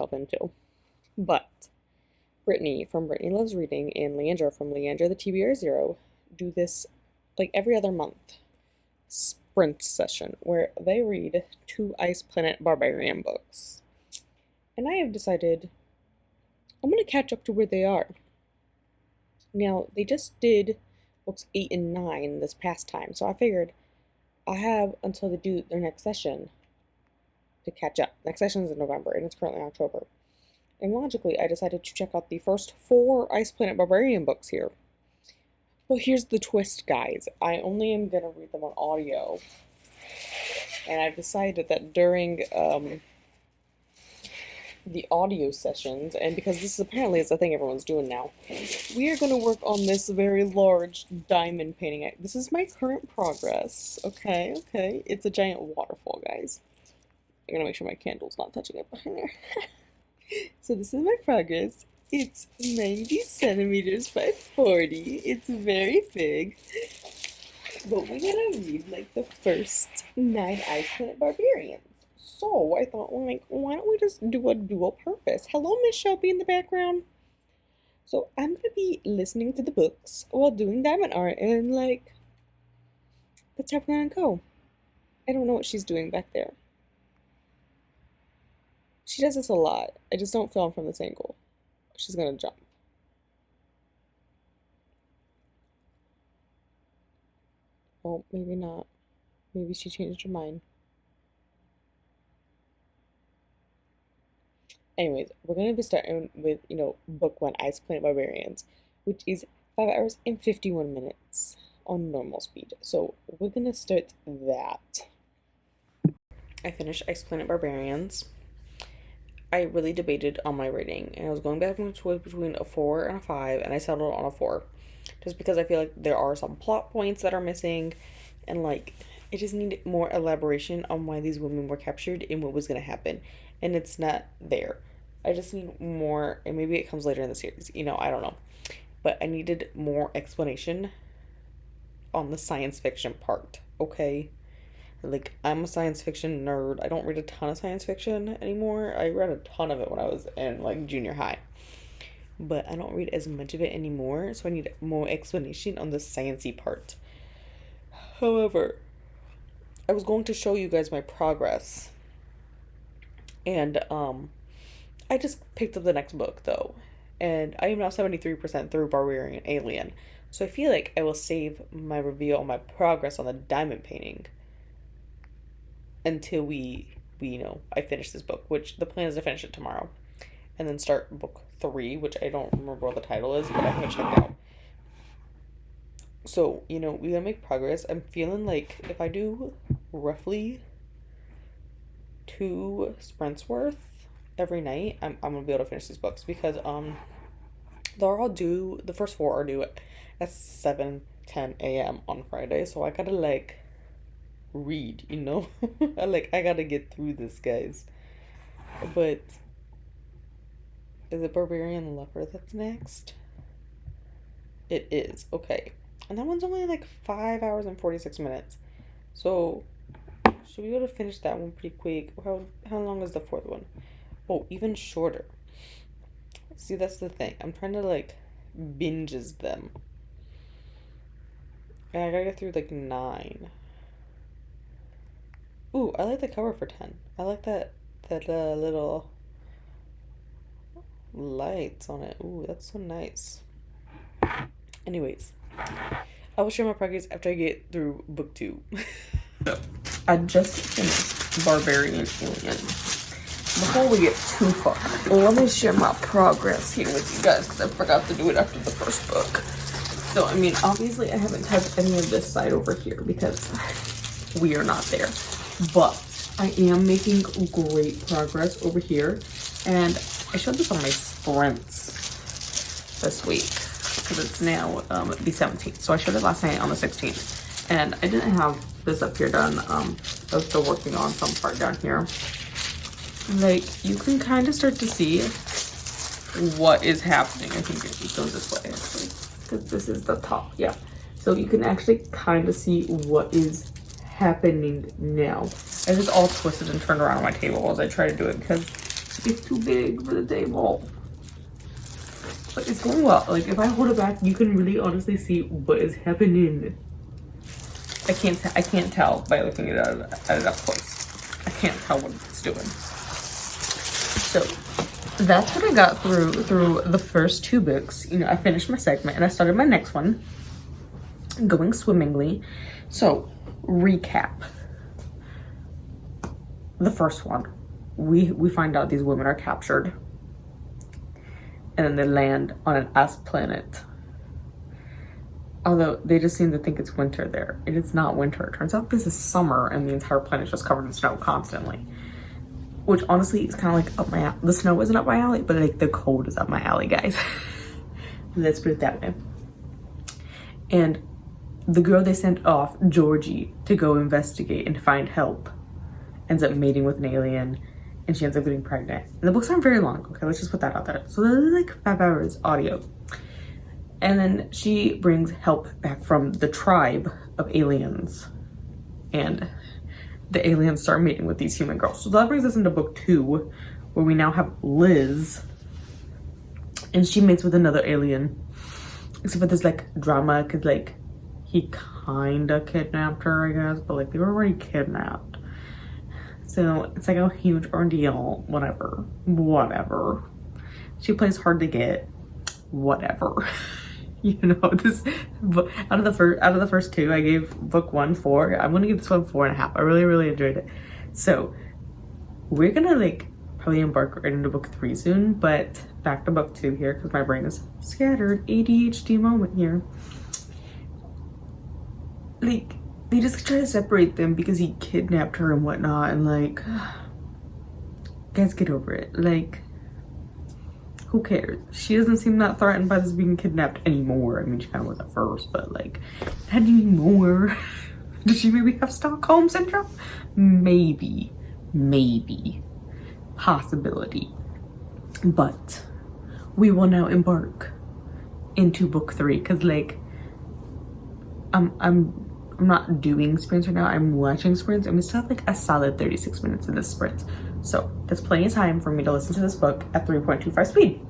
myself into. But Brittany from Brittany Loves Reading and Leandra from Leandra the TBR Zero do this like every other month sprint session where they read 2 Ice Planet Barbarian books. And I have decided I'm going to catch up to where they are. Now, they just did books 8 and 9 this past time, so I figured I have until they do their next session to catch up. Next session is in November, and it's currently October. And logically, I decided to check out the first 4 Ice Planet Barbarian books here. Well, here's the twist, guys. I only am going to read them on audio. And I've decided that during the audio sessions, and because this apparently is the thing everyone's doing now, we are going to work on this very large diamond painting. This is my current progress. Okay. It's a giant waterfall, guys. I'm going to make sure my candle's not touching it behind there. So this is my progress. It's 90 centimeters by 40. It's very big. But we're gonna read like the first 9 Ice Planet Barbarians. So I thought, like, why don't we just do a dual purpose? Hello, Miss Shelby in the background. So I'm gonna be listening to the books while doing diamond art, and like, that's how we're gonna go. I don't know what she's doing back there. She does this a lot. I just don't film from this angle. She's gonna jump. Oh, maybe not. Maybe she changed her mind. Anyways, we're gonna be starting with, book 1, Ice Planet Barbarians, which is 5 hours and 51 minutes on normal speed. So we're gonna start that. I finished Ice Planet Barbarians. I really debated on my rating, and I was going back and forth between a 4 and a 5, and I settled on a 4. Just because I feel like there are some plot points that are missing, and like, I just need more elaboration on why these women were captured and what was going to happen. And it's not there. I just need more, and maybe it comes later in the series, I don't know. But I needed more explanation on the science fiction part, okay? Like, I'm a science fiction nerd. I don't read a ton of science fiction anymore. I read a ton of it when I was in, like, junior high. But I don't read as much of it anymore, so I need more explanation on the sciencey part. However, I was going to show you guys my progress. And, I just picked up the next book, though. And I am now 73% through Barbarian Alien. So I feel like I will save my review on my progress on the diamond painting until I finish this book, which the plan is to finish it tomorrow. And then start book 3, which I don't remember what the title is, but I haven't checked out. So, we gotta make progress. I'm feeling like if I do roughly 2 sprints worth every night, I'm gonna be able to finish these books, because they're all due, the first 4 are due at 7:10 a.m. on Friday, so I gotta like read, I gotta get through this, guys. But is it Barbarian Lover that's next? It is. Okay, and that one's only like 5 hours and 46 minutes, so should we be able to finish that one pretty quick? How long is the 4th one? Oh, even shorter. See, that's the thing, I'm trying to like binges them, and I gotta get through like 9. Ooh, I like the cover for 10. I like that little lights on it. Ooh, that's so nice. Anyways, I will share my progress after I get through book 2. I just finished Barbarian Alien. Before we get too far, let me share my progress here with you guys, because I forgot to do it after the first book. So, obviously I haven't touched any of this side over here because we are not there. But I am making great progress over here. And I showed this on my sprints this week, because it's now the 17th. So I showed it last night on the 16th. And I didn't have this up here done. I was still working on some part down here. Like, you can kind of start to see what is happening. I think it goes this way, actually, because this is the top. Yeah. So you can actually kind of see what is happening now. I just all twisted and turned around on my table as I try to do it, because It's too big for the table. But it's going well. Like, if I hold it back, you can really honestly see what is happening. I can't tell by looking at it up close. I can't tell what it's doing. So that's what I got through the first 2 books. You know, I finished my segment and I started my next one, going swimmingly. So recap. The first one, we find out these women are captured, and then they land on an ice planet. Although they just seem to think it's winter there. And it's not winter. It turns out this is summer and the entire planet is just covered in snow constantly. Which honestly is kind of like up my alley. The snow isn't up my alley, but like the cold is up my alley, guys. Let's put it that way. And the girl they sent off, Georgie, to go investigate and find help, ends up mating with an alien, and she ends up getting pregnant. And the books aren't very long, okay? Let's just put that out there. So they're like 5 hours audio. And then she brings help back from the tribe of aliens. And the aliens start mating with these human girls. So that brings us into book 2, where we now have Liz. And she mates with another alien. Except for this like drama, because like he kinda kidnapped her, I guess. But like they were already kidnapped. So it's like a huge ordeal. Whatever. She plays hard to get. Whatever. You know, this out of the first 2, I gave book 1 4. I'm gonna give this one 4.5. I really enjoyed it. So we're gonna like probably embark right into book 3 soon, but back to book 2 here because my brain is scattered. ADHD moment here. Like they just try to separate them because he kidnapped her and whatnot, and like, guys, get over it. Like, who cares? She doesn't seem that threatened by this being kidnapped anymore. I mean, she kind of was at first, but like, how do you need more? Does she maybe have Stockholm syndrome? Maybe, possibility. But we will now embark into book 3 because like, I'm not doing sprints right now. I'm watching sprints, and we still have like a solid 36 minutes in this sprint. So that's plenty of time for me to listen to this book at 3.25 speed.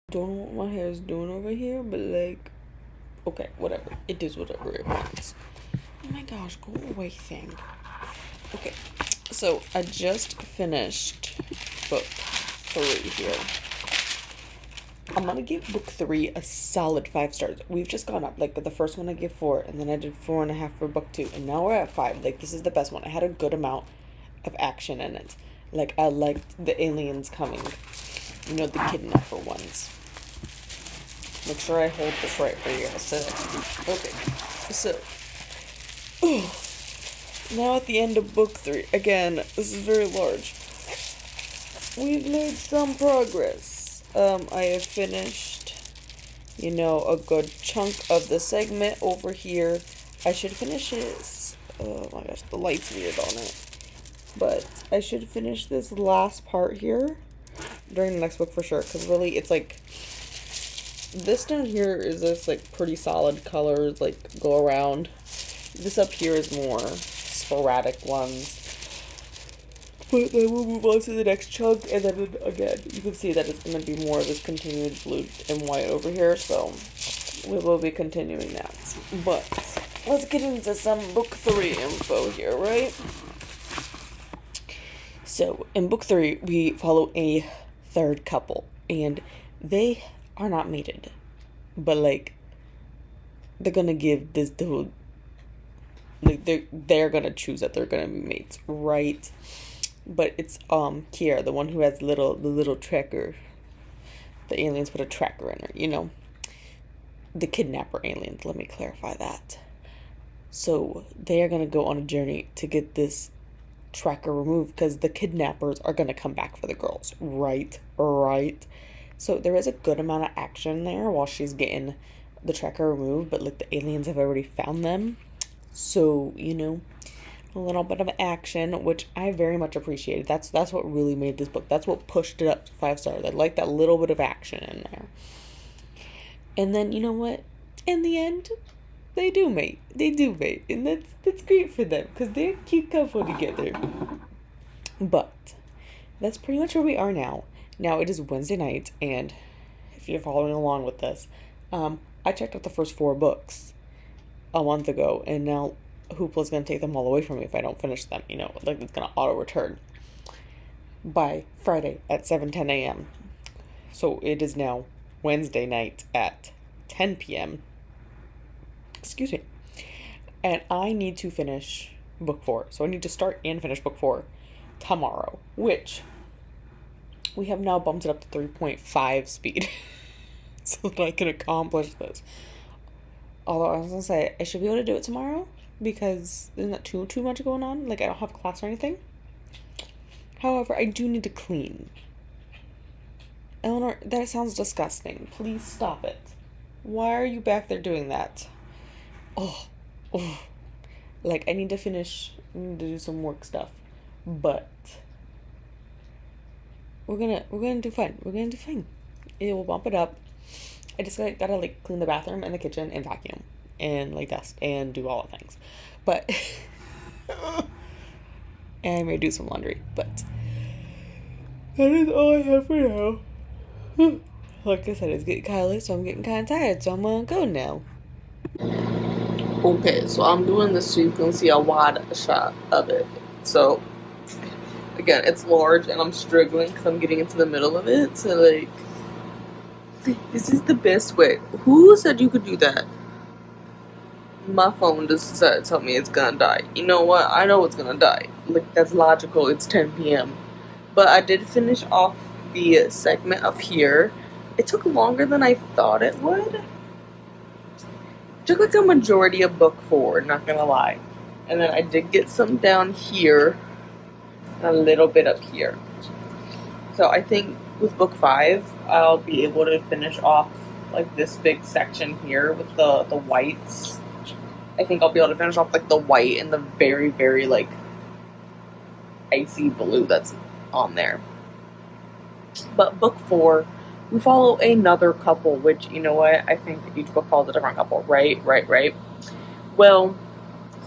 Don't know what my hair is doing over here, but like, okay, whatever. It is whatever it wants. Oh my gosh, go away thing. Okay, so I just finished book 3 here. I'm gonna give book 3 a solid 5 stars. We've just gone up. Like the first one I gave 4, and then I did 4.5 for book 2, and now we're at 5. Like this is the best one. It had a good amount of action in it. Like I liked the aliens coming. You know, the kidnapper ones. Make sure I hold this right for you. Okay, so now at the end of book 3. Again, this is very large. We've made some progress. I have finished, you know, a good chunk of the segment over here. I should finish it. Oh my gosh, the light's weird on it. But I should finish this last part here during the next book for sure. Because really, it's like, this down here is just like pretty solid colors, like go around. This up here is more sporadic ones. But then we'll move on to the next chunk, and then again, you can see that it's going to be more of this continued blue and white over here, so we will be continuing that. But let's get into some book 3 info here, right? So, in book 3, we follow a third couple, and they are not mated, but like, they're going to give this dude, like, they're going to choose that they're going to be mates, right? But it's Kiera, the one who has the little tracker. The aliens put a tracker in her, you know. The kidnapper aliens, let me clarify that. So they are gonna go on a journey to get this tracker removed because the kidnappers are gonna come back for the girls. Right. So there is a good amount of action there while she's getting the tracker removed, but like the aliens have already found them. So, you know, a little bit of action, which I very much appreciated. That's what really made this book. That's what pushed it up to 5 stars. I like that little bit of action in there. And then, you know what? In the end, they do mate. And that's great for them because they're a cute couple together. But that's pretty much where we are now. Now it is Wednesday night, and if you're following along with this, I checked out the first 4 books a month ago, and now Hoopla's gonna take them all away from me if I don't finish them. You know, like it's gonna auto return by Friday at 7:10 a.m. So it is now Wednesday night at 10 p.m. Excuse me. And I need to finish book 4. So I need to start and finish book 4 tomorrow, which we have now bumped it up to 3.5 speed so that I can accomplish this. Although I was gonna say I should be able to do it tomorrow because there's not too much going on. Like I don't have class or anything. However, I do need to clean. Eleanor, that sounds disgusting. Please stop it. Why are you back there doing that? Oh. Like I need to do some work stuff. But we're gonna do fine. It will bump it up. I just gotta like clean the bathroom and the kitchen and vacuum and like dust and do all the things. But and I may do some laundry. But that is all I have for now. Like I said, it's getting kind of late, so I'm getting kind of tired. So I'm gonna go now. Okay, so I'm doing this so you can see a wide shot of it. So again, it's large and I'm struggling because I'm getting into the middle of it. So like, this is the best way. Who said you could do that? My phone just decided to tell me it's gonna die. You know what? I know it's gonna die. Like, that's logical. It's 10 p.m. But I did finish off the segment up here. It took longer than I thought it would. It took like a majority of book 4, not gonna lie. And then I did get some down here and a little bit up here. So I think with book 5, I'll be able to finish off like this big section here with the whites. I think I'll be able to finish off like the white and the very, very like icy blue that's on there. But book 4, we follow another couple, which, you know what, I think each book follows a different couple, right? Well,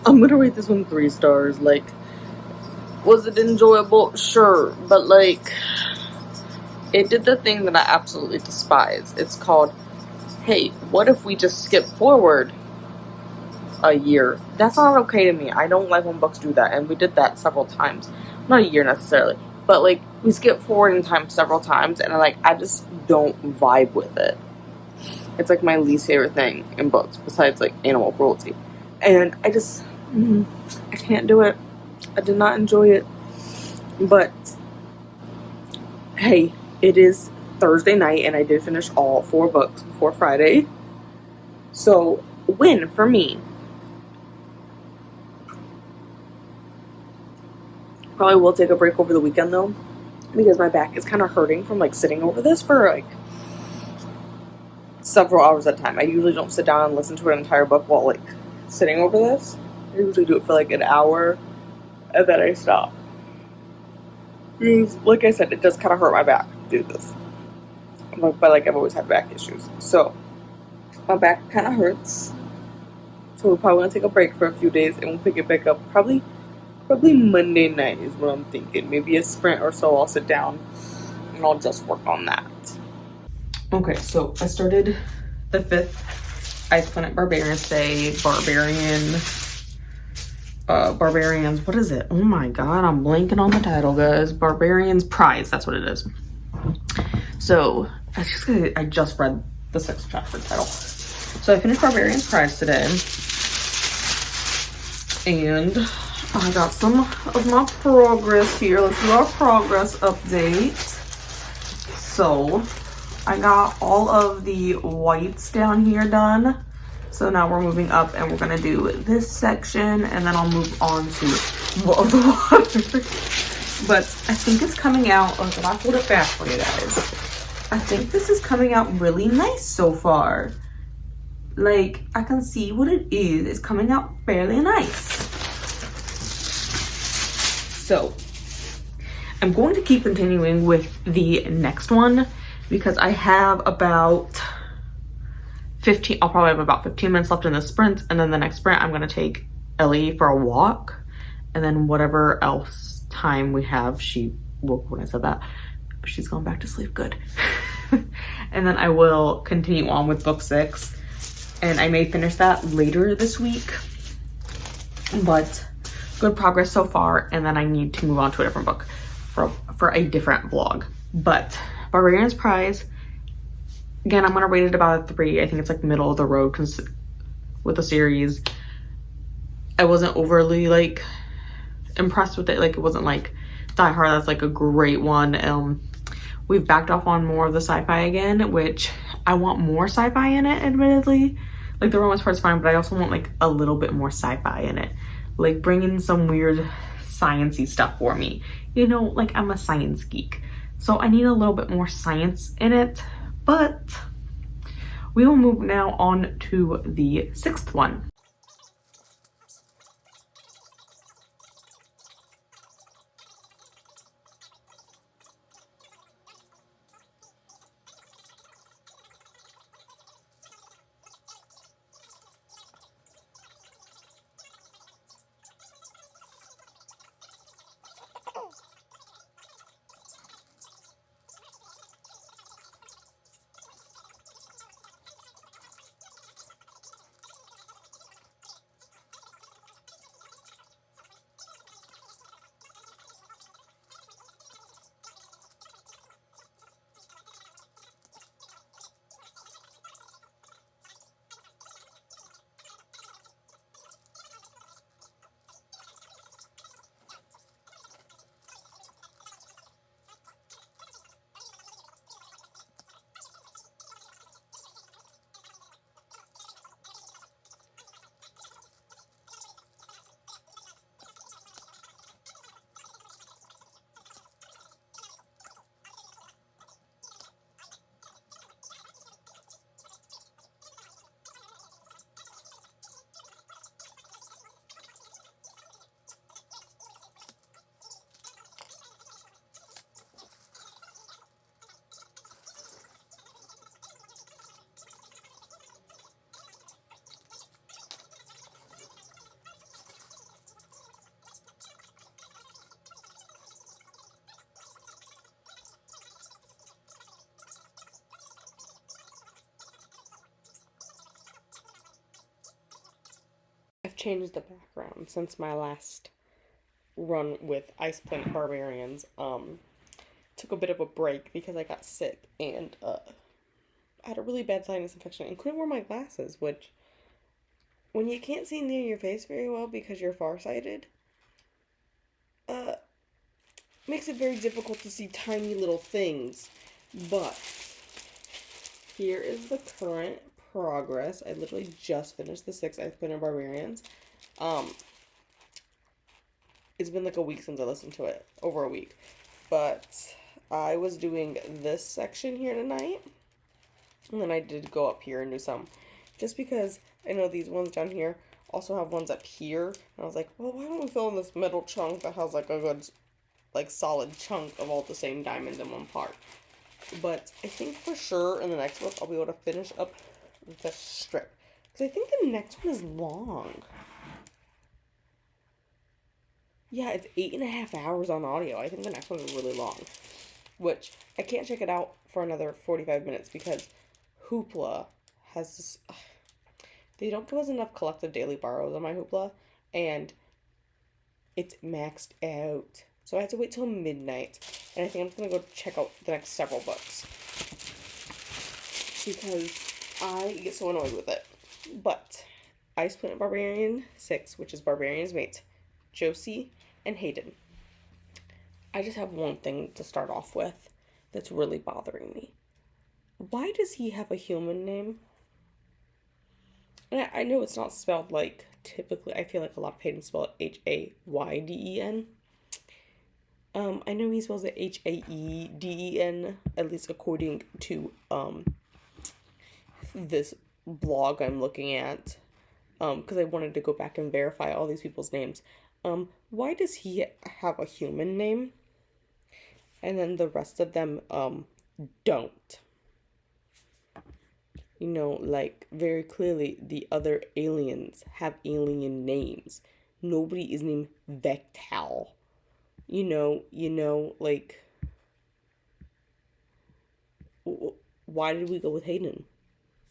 I'm gonna rate this one 3 stars. Like, was it enjoyable? Sure, but like, it did the thing that I absolutely despise. It's called, hey, what if we just skip forward a year? That's not okay to me. I don't like when books do that, and we did that several times. Not a year necessarily, but like we skip forward in time several times, and I just don't vibe with it. It's like my least favorite thing in books, besides like animal cruelty, and I can't do it. I did not enjoy it, but hey, it is Thursday night, and I did finish all 4 books before Friday, so win for me. Probably will take a break over the weekend though, because my back is kind of hurting from like sitting over this for like several hours at a time. I usually don't sit down and listen to an entire book while like sitting over this. I usually do it for like an hour and then I stop. Because, like I said, it does kind of hurt my back to do this. But like I've always had back issues, so my back kind of hurts. So we're probably gonna take a break for a few days and we'll pick it back up probably Monday night is what I'm thinking. Maybe a sprint or so I'll sit down and I'll just work on that. Okay, so I started the 5th Ice Planet Barbarians today. Barbarians, what is it? Oh my god, I'm blanking on the title, guys. Barbarians Prize, that's what it is. So, I just read the 6th chapter title. So I finished Barbarians Prize today. And I got some of my progress here. Let's do our progress update. So I got all of the whites down here done. So now we're moving up and we're gonna do this section and then I'll move on to the water. But I think it's coming out, oh, I'll hold it back for you guys. I think this is coming out really nice so far. Like, I can see what it is. It's coming out fairly nice. So I'm going to keep continuing with the next one because I have about 15, I'll probably have about 15 minutes left in the sprint, and then the next sprint I'm going to take Ellie for a walk, and then whatever else time we have, she woke when I said that, but she's going back to sleep, good. And then I will continue on with book 6, and I may finish that later this week, but good progress so far, and then I need to move on to a different book for a different vlog. But Barbarians Prize, again, I'm gonna rate it about a 3. I think it's like middle of the road with the series. I wasn't overly like impressed with it. Like, it wasn't like Die Hard, that's like a great one. We've backed off on more of the sci-fi again, which I want more sci-fi in it, admittedly. Like, the romance part's fine, but I also want like a little bit more sci-fi in it. Like, bring in some weird science-y stuff for me. You know, like, I'm a science geek, so I need a little bit more science in it. But we will move now on to the 6th one. I've changed the background since my last run with Ice Planet Barbarians. Took a bit of a break because I got sick and I had a really bad sinus infection and couldn't wear my glasses, which when you can't see near your face very well because you're farsighted, uh, makes it very difficult to see tiny little things. But here is the current progress. I literally just finished the 6 Ice Planet Barbarians. It's been like a week since I listened to it, over a week. But I was doing this section here tonight, and then I did go up here and do some, just because I know these ones down here also have ones up here, and I was like, well, why don't we fill in this middle chunk that has like a good, like, solid chunk of all the same diamonds in one part. But I think for sure in the next one I'll be able to finish up the strip, because I think the next one is long. Yeah, it's 8.5 hours on audio. I think the next one is really long, which I can't check it out for another 45 minutes because Hoopla has this. They don't give us enough collective daily borrows on my Hoopla, and it's maxed out. So I have to wait till midnight, and I think I'm just gonna go check out the next several books because I get so annoyed with it. But Ice Planet Barbarian 6, which is Barbarian's mate, Josie and Hayden. I just have one thing to start off with that's really bothering me. Why does he have a human name? And I know it's not spelled like typically. I feel like a lot of Hayden spell it Hayden. I know he spells it Haeden, at least according to this blog I'm looking at. Because I wanted to go back and verify all these people's names. Why does he have a human name? And then the rest of them, don't. You know, like, very clearly the other aliens have alien names. Nobody is named Vectal. Like, why did we go with Hayden?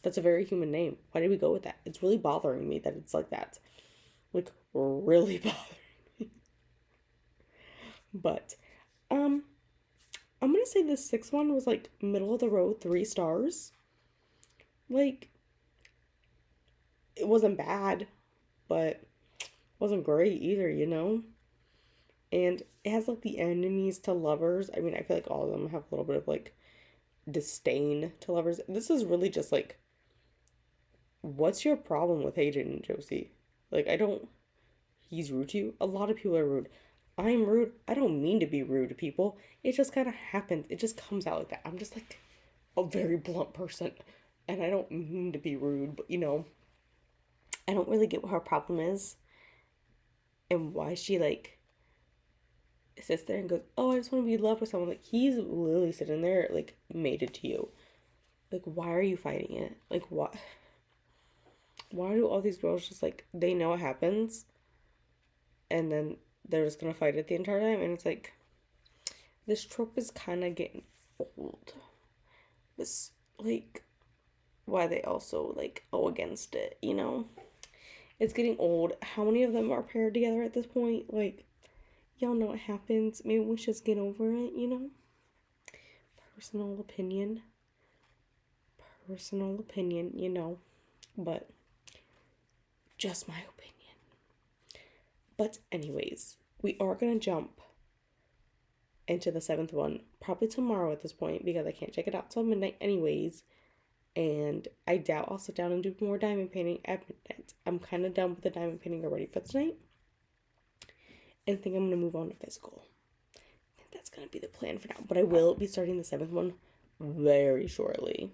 That's a very human name. Why did we go with that? It's really bothering me that it's like that. Like, really bothering me. But, I'm gonna say the 6th one was, like, middle of the road, 3 stars. Like, it wasn't bad, but it wasn't great either, And it has, like, the enemies to lovers. I mean, I feel like all of them have a little bit of, like, disdain to lovers. This is really just, like, what's your problem with Hayden and Josie? Like, he's rude to you? A lot of people are rude. I'm rude. I don't mean to be rude to people. It just kind of happens. It just comes out like that. I'm just, like, a very blunt person. And I don't mean to be rude, but, I don't really get what her problem is. And why she, like, sits there and goes, oh, I just want to be loved with someone. Like, he's literally sitting there, like, mated to you. Like, why are you fighting it? Like, what? Why do all these girls just, like, they know what happens, and then they're just gonna fight it the entire time? And it's like, this trope is kind of getting old. This, like, why they also, like, go against it, It's getting old. How many of them are paired together at this point? Like, y'all know what happens. Maybe we should just get over it, Personal opinion. But just my opinion. But anyways, we are going to jump into the 7th one probably tomorrow at this point because I can't check it out till midnight anyways. And I doubt I'll sit down and do more diamond painting at midnight. I'm kind of done with the diamond painting already for tonight. And I think I'm going to move on to physical. I think that's going to be the plan for now. But I will be starting the 7th one very shortly.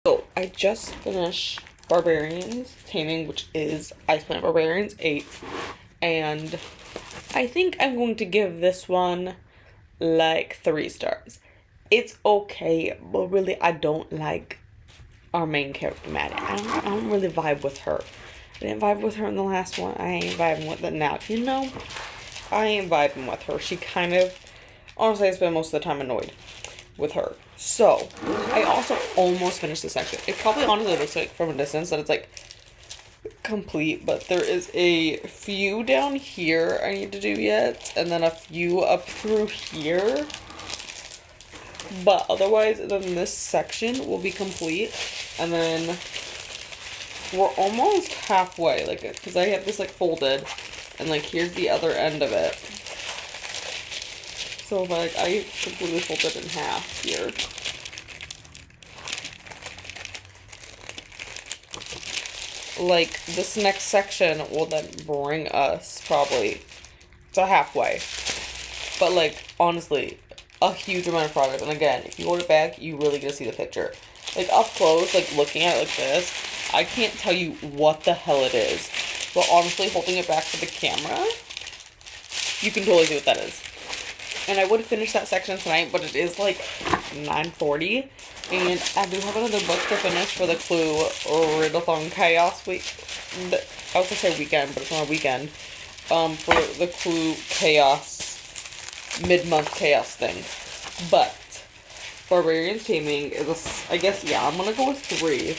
So I just finished Barbarians Taming, which is Ice Planet Barbarians 8, and I think I'm going to give this one like 3 stars. It's okay, but really I don't like our main character, Maddie. I don't really vibe with her. I didn't vibe with her in the last one. I ain't vibing with it now. You know, I ain't vibing with her. She kind of, honestly, I spend most of the time annoyed with her. So, I also almost finished the section. It probably honestly looks like from a distance that it's like complete, but there is a few down here I need to do yet, and then a few up through here. But otherwise, then this section will be complete, and then we're almost halfway, like, because I have this, like, folded, and, like, here's the other end of it. So, like, I completely fold it in half here. Like, this next section will then bring us, probably, to halfway. But, like, honestly, a huge amount of progress. And again, if you hold it back, you really get to see the picture. Like, up close, like, looking at it like this, I can't tell you what the hell it is. But honestly, holding it back to the camera, you can totally see what that is. And I would finish that section tonight, but it is, like, 9:40. And I do have another book to finish for the Clue Riddle-thon Chaos week. I was gonna say weekend, but it's not a weekend. For the Clue Chaos, mid-month chaos thing. But Barbarians Taming is, I guess, yeah, I'm gonna go with 3.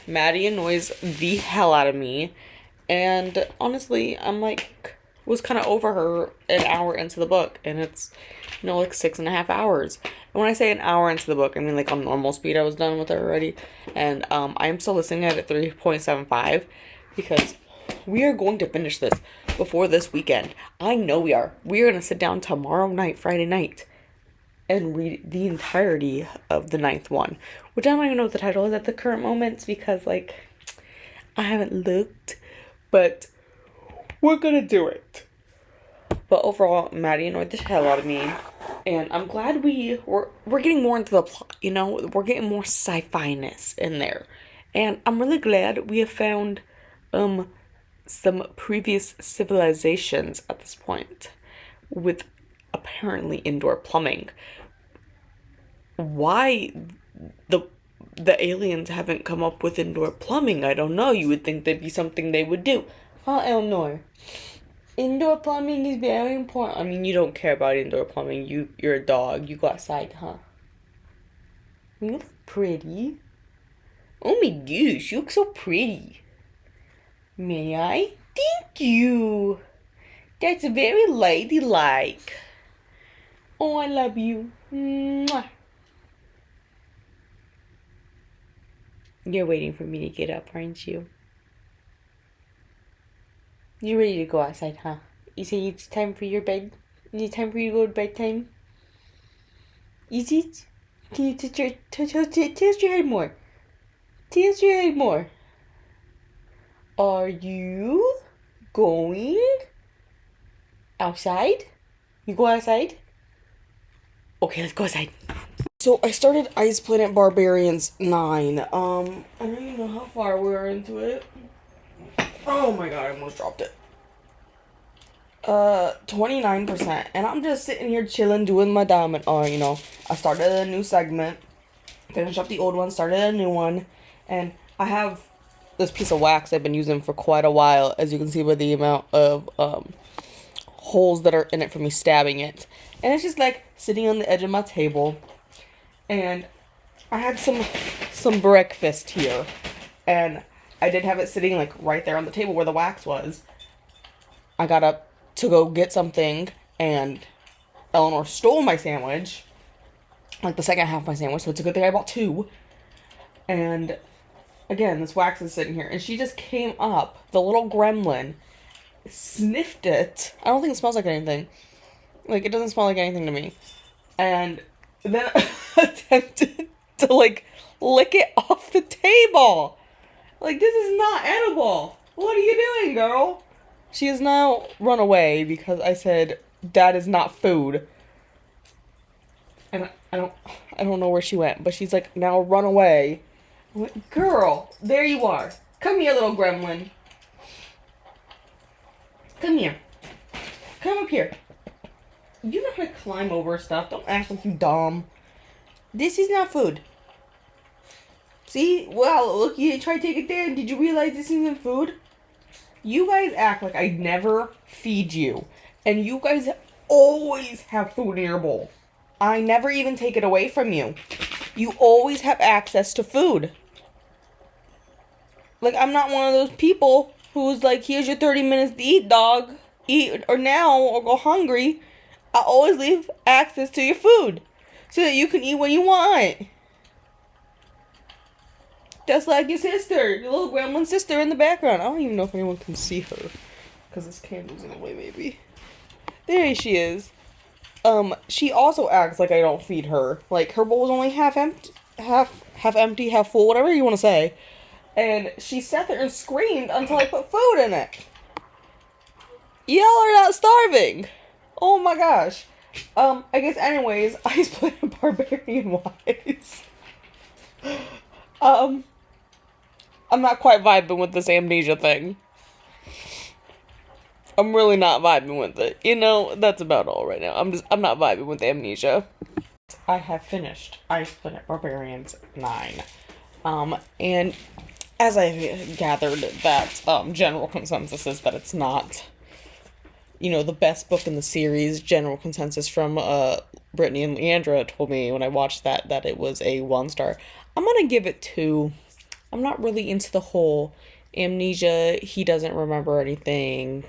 Maddie annoys the hell out of me. And honestly, I'm like, was kind of over her an hour into the book. And it's, like 6.5 hours. And when I say an hour into the book, I mean like on normal speed I was done with it already. And I am still listening at 3.75 because we are going to finish this before this weekend. I know we are. We are going to sit down tomorrow night, Friday night, and read the entirety of the 9th one. Which I don't even know what the title is at the current moment because, like, I haven't looked. But we're going to do it. But overall, Maddie annoyed the hell out of me. And I'm glad we're getting more into the plot, We're getting more sci-fi-ness in there. And I'm really glad we have found some previous civilizations at this point with apparently indoor plumbing. Why the aliens haven't come up with indoor plumbing, I don't know. You would think that'd be something they would do. Huh, Eleanor? Indoor plumbing is very important. I mean, you don't care about indoor plumbing. You're a dog. You go outside, huh? You look pretty. Oh my gosh, you look so pretty. May I? Thank you. That's very ladylike. Oh, I love you. Mwah. You're waiting for me to get up, aren't you? You're ready to go outside, huh? You say it's time for your bed? Is it time for you to go to bedtime? Is it? Can you tilt your head more? Tilt your head more. Are you going outside? You go outside? Okay, let's go outside. So I started Ice Planet Barbarians 9. I don't even know how far we are into it. Oh my god, I almost dropped it. 29%. And I'm just sitting here chilling, doing my diamond. I started a new segment, finished up the old one, started a new one, and I have this piece of wax I've been using for quite a while, as you can see by the amount of holes that are in it from me stabbing it. And it's just like sitting on the edge of my table. And I had some breakfast here, and I did have it sitting like right there on the table where the wax was. I got up to go get something, and Eleanor stole my sandwich, like the second half of my sandwich, so it's a good thing I bought 2. And again, this wax is sitting here, and she just came up, the little gremlin, sniffed it. I don't think it smells like anything. Like, it doesn't smell like anything to me. And then attempted to, like, lick it off the table. Like, this is not edible. What are you doing, girl? She has now run away because I said, that is not food. And I don't know where she went, but she's like, now run away. I went, girl, there you are. Come here, little gremlin. Come here. Come up here. You know how to climb over stuff. Don't act like you dumb. This is not food. See? Well, look, you tried to take it there. Did you realize this isn't food? You guys act like I never feed you. And you guys always have food in your bowl. I never even take it away from you. You always have access to food. Like, I'm not one of those people who's like, here's your 30 minutes to eat, dog. Eat or now or go hungry. I always leave access to your food so that you can eat when you want. Just like your sister, your little gremlin sister in the background. I don't even know if anyone can see her because this candle's in the way, maybe. There she is. She also acts like I don't feed her. Like, her bowl was only half empty, half full, whatever you want to say. And she sat there and screamed until I put food in it. Y'all are not starving. Oh my gosh. I guess anyways, Ice Planet Barbarian wise. I'm not quite vibing with this amnesia thing. I'm really not vibing with it. You know, that's about all right now. I'm not vibing with amnesia. I have finished Ice Planet Barbarians 9. And as I gathered that general consensus is that it's not, you know, the best book in the series. General consensus from Brittany and Leandra told me when I watched that it was a 1-star. I'm gonna give it 2. I'm not really into the whole amnesia, he doesn't remember anything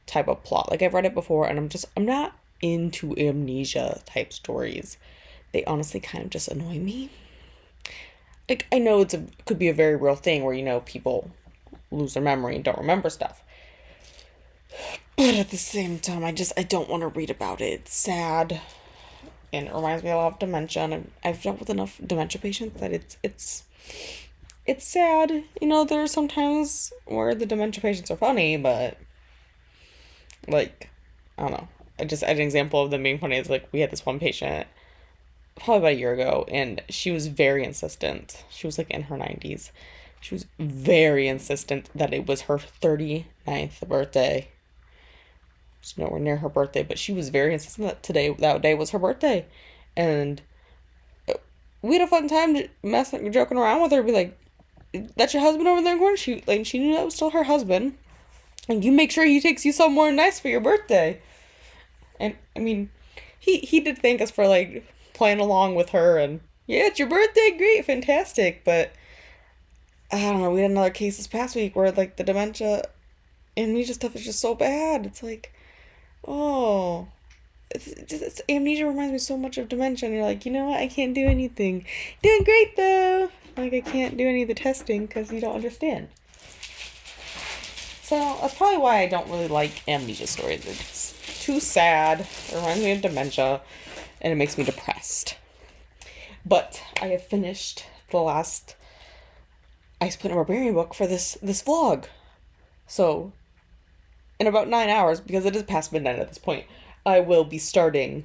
type of plot. Like, I've read it before and I'm not into amnesia type stories. They honestly kind of just annoy me. Like, I know it could be a very real thing where, you know, people lose their memory and don't remember stuff. But at the same time, I don't want to read about it. It's sad. And it reminds me a lot of dementia. And I've dealt with enough dementia patients that it's sad. You know, there are some times where the dementia patients are funny, but, like, I don't know. I had an example of them being funny. It's like, we had this one patient probably about a year ago, and she was very insistent. She was, like, in her 90s. She was very insistent that it was her 39th birthday. It's nowhere near her birthday, but she was very insistent that day was her birthday. And we had a fun time joking around with her, be like, that's your husband over there in the corner? She knew that was still her husband. And you make sure he takes you somewhere nice for your birthday. And, I mean, he did thank us for, like, playing along with her, and, yeah, it's your birthday, great, fantastic, but, I don't know, we had another case this past week where, like, the dementia, amnesia stuff is just so bad. It's like, oh, amnesia reminds me so much of dementia, and you're like, you know what, I can't do anything. Doing great, though. Like, I can't do any of the testing because you don't understand. So, that's probably why I don't really like amnesia stories. It's too sad. It reminds me of dementia, and it makes me depressed. But I have finished the last Ice Planet Barbarian book for this vlog. So, in about 9 hours, because it is past midnight at this point, I will be starting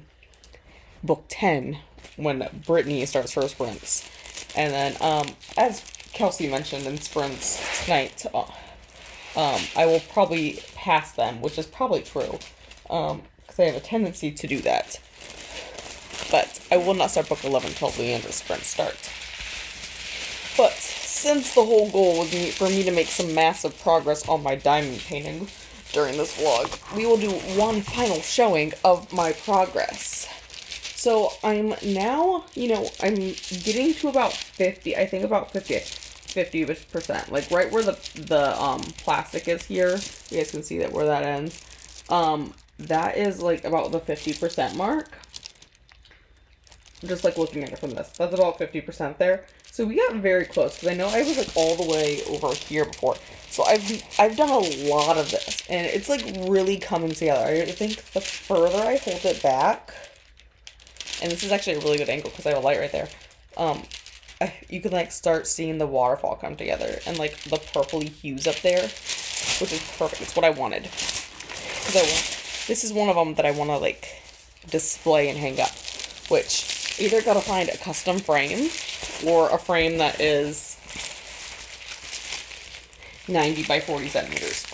book 10 when Brittany starts her sprints. And then, as Kelsey mentioned in sprints tonight, I will probably pass them, which is probably true, because I have a tendency to do that. But I will not start book 11 until Leandra's sprints start. But since the whole goal was for me to make some massive progress on my diamond painting during this vlog, we will do one final showing of my progress. So I'm now, you know, I'm getting to about 50, I think about 50%, like right where the plastic is here. You guys can see that where that ends. That is like about the 50% mark. Just like looking at it from this, that's about 50% there. So we got very close, because I know I was like all the way over here before. So I've done a lot of this, and it's like really coming together. I think the further I hold it back, and this is actually a really good angle because I have a light right there. You can like start seeing the waterfall come together and like the purpley hues up there, which is perfect. It's what I wanted. This is one of them that I want to like display and hang up, which Either gotta find a custom frame or a frame that is 90 by 40 centimeters.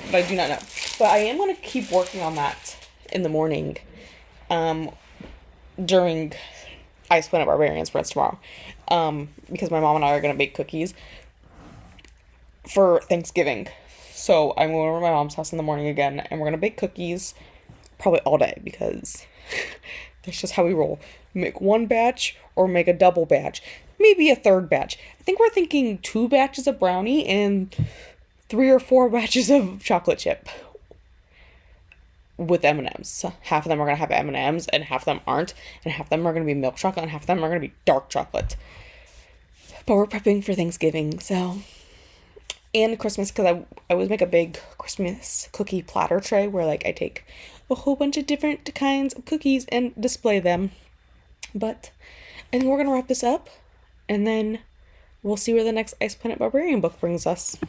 But I do not know. But I am going to keep working on that in the morning during Ice Planet Barbarians for us tomorrow. Because my mom and I are going to bake cookies for Thanksgiving. So I'm going over to my mom's house in the morning again, and we're going to bake cookies probably all day because that's just how we roll. Make one batch or make a double batch. Maybe a third batch. I think we're thinking 2 batches of brownie and 3 or 4 batches of chocolate chip with M&Ms. Half of them are going to have M&Ms and half of them aren't. And half of them are going to be milk chocolate and half of them are going to be dark chocolate. But we're prepping for Thanksgiving, so... And Christmas, because I always make a big Christmas cookie platter tray where, like, I take a whole bunch of different kinds of cookies and display them. But I think we're going to wrap this up, and then we'll see where the next Ice Planet Barbarian book brings us.